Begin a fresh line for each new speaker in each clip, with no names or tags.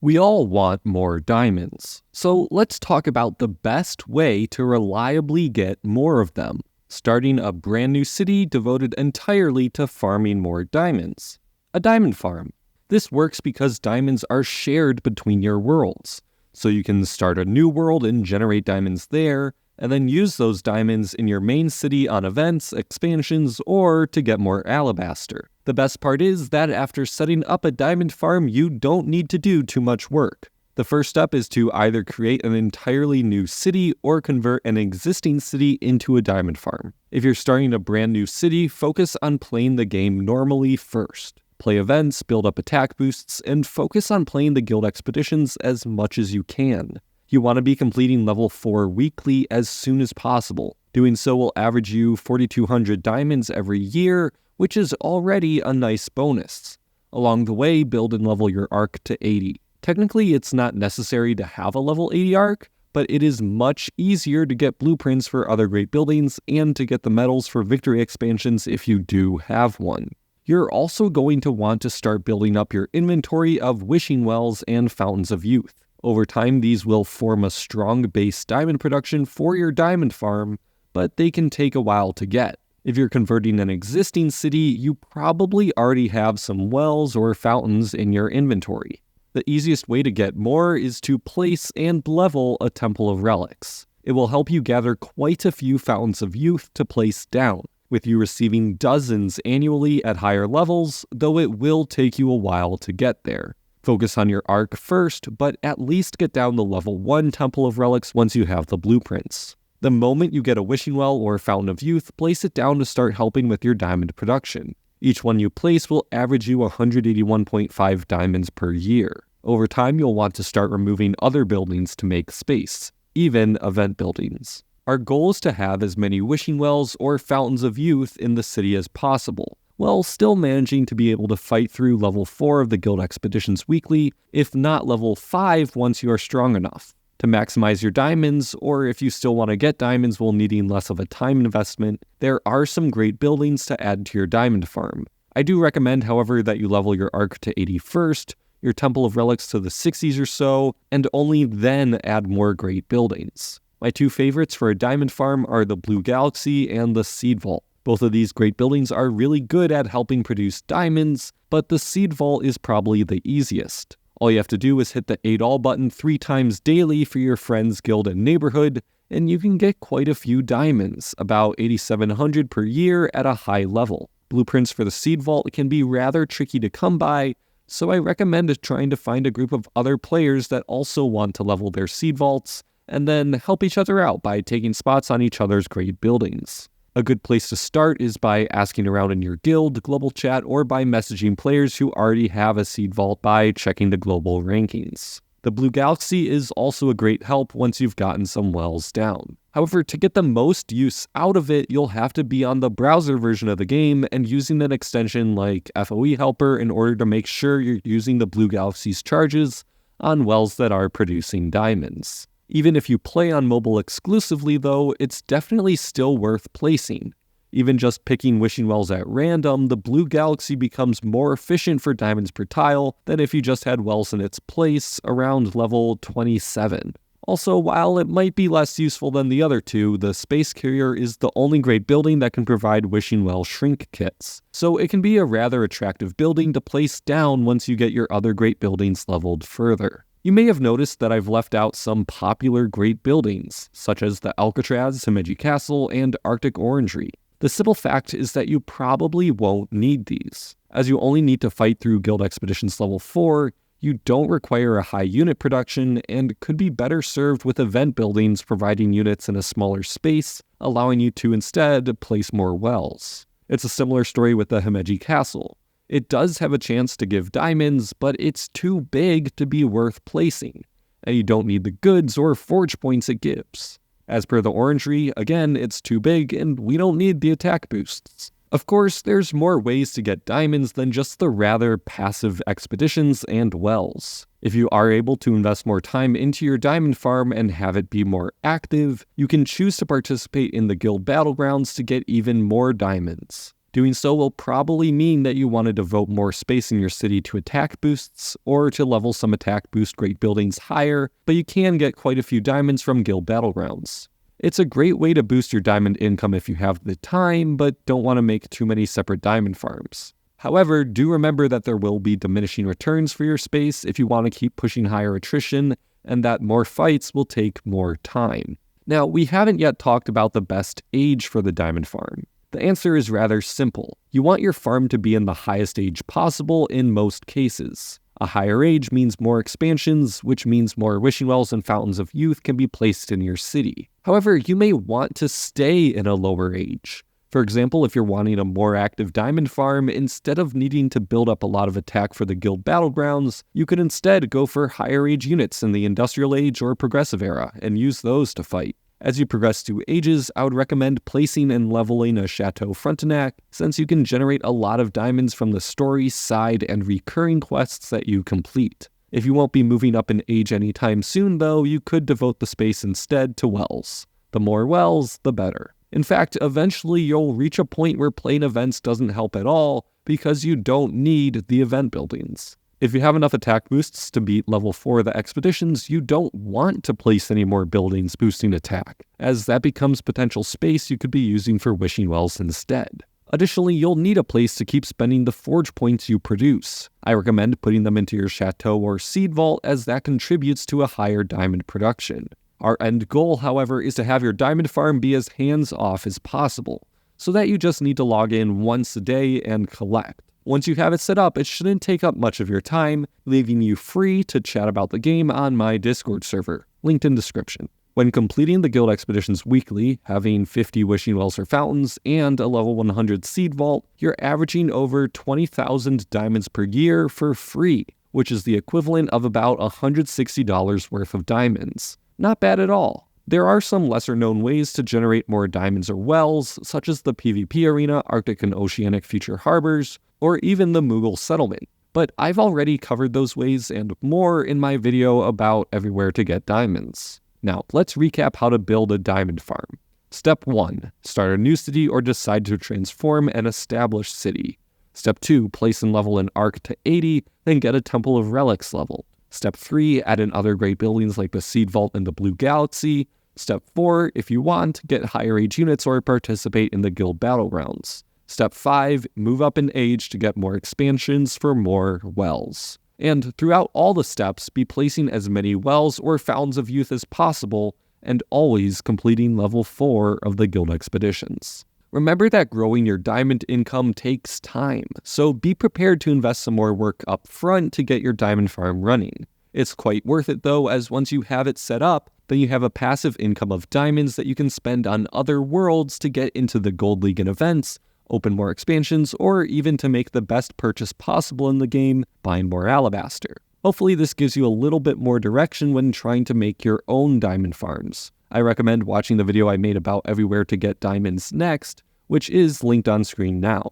We all want more diamonds, so let's talk about the best way to reliably get more of them, starting a brand new city devoted entirely to farming more diamonds. A diamond farm. This works because diamonds are shared between your worlds, so you can start a new world and generate diamonds there, and then use those diamonds in your main city on events, expansions, or to get more alabaster. The best part is that after setting up a diamond farm, you don't need to do too much work. The first step is to either create an entirely new city or convert an existing city into a diamond farm. If you're starting a brand new city, focus on playing the game normally first. Play events, build up attack boosts, and focus on playing the guild expeditions as much as you can. You want to be completing level 4 weekly as soon as possible. Doing so will average you 4,200 diamonds every year, which is already a nice bonus. Along the way, build and level your arc to 80. Technically, it's not necessary to have a level 80 arc, but it is much easier to get blueprints for other great buildings and to get the medals for victory expansions if you do have one. You're also going to want to start building up your inventory of wishing wells and fountains of youth. Over time, these will form a strong base diamond production for your diamond farm, but they can take a while to get. If you're converting an existing city, you probably already have some wells or fountains in your inventory. The easiest way to get more is to place and level a Temple of Relics. It will help you gather quite a few fountains of youth to place down, with you receiving dozens annually at higher levels, though it will take you a while to get there. Focus on your arc first, but at least get down the level 1 Temple of Relics once you have the blueprints. The moment you get a wishing well or fountain of youth, place it down to start helping with your diamond production. Each one you place will average you 181.5 diamonds per year. Over time, you'll want to start removing other buildings to make space, even event buildings. Our goal is to have as many wishing wells or fountains of youth in the city as possible, while still managing to be able to fight through level 4 of the guild expeditions weekly, if not level 5 once you are strong enough. To maximize your diamonds, or if you still want to get diamonds while needing less of a time investment, there are some great buildings to add to your diamond farm. I do recommend, however, that you level your arc to 80 first, your Temple of Relics to the 60s or so, and only then add more great buildings. My two favorites for a diamond farm are the Blue Galaxy and the Seed Vault. Both of these great buildings are really good at helping produce diamonds, but the Seed Vault is probably the easiest. All you have to do is hit the 8 all button 3 times daily for your friends, guild, and neighborhood, and you can get quite a few diamonds, about 8,700 per year at a high level. Blueprints for the Seed Vault can be rather tricky to come by, so I recommend trying to find a group of other players that also want to level their Seed Vaults, and then help each other out by taking spots on each other's great buildings. A good place to start is by asking around in your guild, global chat, or by messaging players who already have a Seed Vault by checking the global rankings. The Blue Galaxy is also a great help once you've gotten some wells down. However, to get the most use out of it, you'll have to be on the browser version of the game and using an extension like FOE Helper in order to make sure you're using the Blue Galaxy's charges on wells that are producing diamonds. Even if you play on mobile exclusively though, it's definitely still worth placing. Even just picking wishing wells at random, the Blue Galaxy becomes more efficient for diamonds per tile than if you just had wells in its place around level 27. Also, while it might be less useful than the other two, the Space Carrier is the only great building that can provide wishing well shrink kits, so it can be a rather attractive building to place down once you get your other great buildings leveled further. You may have noticed that I've left out some popular great buildings, such as the Alcatraz, Himeji Castle, and Arctic Orangery. The simple fact is that you probably won't need these. As you only need to fight through Guild Expeditions level 4, you don't require a high unit production and could be better served with event buildings providing units in a smaller space, allowing you to instead place more wells. It's a similar story with the Himeji Castle. It does have a chance to give diamonds, but it's too big to be worth placing, and you don't need the goods or forge points it gives. As per the Orangery, again, it's too big and we don't need the attack boosts. Of course, there's more ways to get diamonds than just the rather passive expeditions and wells. If you are able to invest more time into your diamond farm and have it be more active, you can choose to participate in the guild battlegrounds to get even more diamonds. Doing so will probably mean that you want to devote more space in your city to attack boosts or to level some attack boost great buildings higher, but you can get quite a few diamonds from guild battlegrounds. It's a great way to boost your diamond income if you have the time, but don't want to make too many separate diamond farms. However, do remember that there will be diminishing returns for your space if you want to keep pushing higher attrition, and that more fights will take more time. Now, we haven't yet talked about the best age for the diamond farm. The answer is rather simple. You want your farm to be in the highest age possible in most cases. A higher age means more expansions, which means more wishing wells and fountains of youth can be placed in your city. However, you may want to stay in a lower age. For example, if you're wanting a more active diamond farm, instead of needing to build up a lot of attack for the guild battlegrounds, you could instead go for higher age units in the industrial age or progressive era and use those to fight. As you progress through ages, I would recommend placing and leveling a Chateau Frontenac, since you can generate a lot of diamonds from the story, side, and recurring quests that you complete. If you won't be moving up in age anytime soon though, you could devote the space instead to wells. The more wells, the better. In fact, eventually you'll reach a point where playing events doesn't help at all because you don't need the event buildings. If you have enough attack boosts to beat level 4 of the expeditions, you don't want to place any more buildings boosting attack, as that becomes potential space you could be using for wishing wells instead. Additionally, you'll need a place to keep spending the forge points you produce. I recommend putting them into your chateau or seed vault, as that contributes to a higher diamond production. Our end goal, however, is to have your diamond farm be as hands-off as possible, so that you just need to log in once a day and collect. Once you have it set up, it shouldn't take up much of your time, leaving you free to chat about the game on my Discord server, linked in description. When completing the guild expeditions weekly, having 50 wishing wells or fountains, and a level 100 seed vault, you're averaging over 20,000 diamonds per year for free, which is the equivalent of about $160 worth of diamonds. Not bad at all. There are some lesser-known ways to generate more diamonds or wells, such as the PvP arena, Arctic and Oceanic Future Harbors, or even the Moogle settlement. But I've already covered those ways and more in my video about everywhere to get diamonds. Now, let's recap how to build a diamond farm. Step 1. Start a new city or decide to transform an established city. Step 2. Place and level an Arc to 80, then get a Temple of Relics level. Step 3. Add in other great buildings like the Seed Vault and the Blue Galaxy. Step 4. If you want, get higher age units or participate in the guild battlegrounds. Step 5. Move up in age to get more expansions for more wells. And throughout all the steps, be placing as many wells or fountains of youth as possible, and always completing level 4 of the guild expeditions. Remember that growing your diamond income takes time, so be prepared to invest some more work up front to get your diamond farm running. It's quite worth it though, as once you have it set up, then you have a passive income of diamonds that you can spend on other worlds to get into the Gold League and events, open more expansions, or even to make the best purchase possible in the game, buying more alabaster. Hopefully this gives you a little bit more direction when trying to make your own diamond farms. I recommend watching the video I made about everywhere to get diamonds next, which is linked on screen now.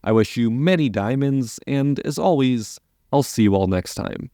I wish you many diamonds, and as always, I'll see you all next time.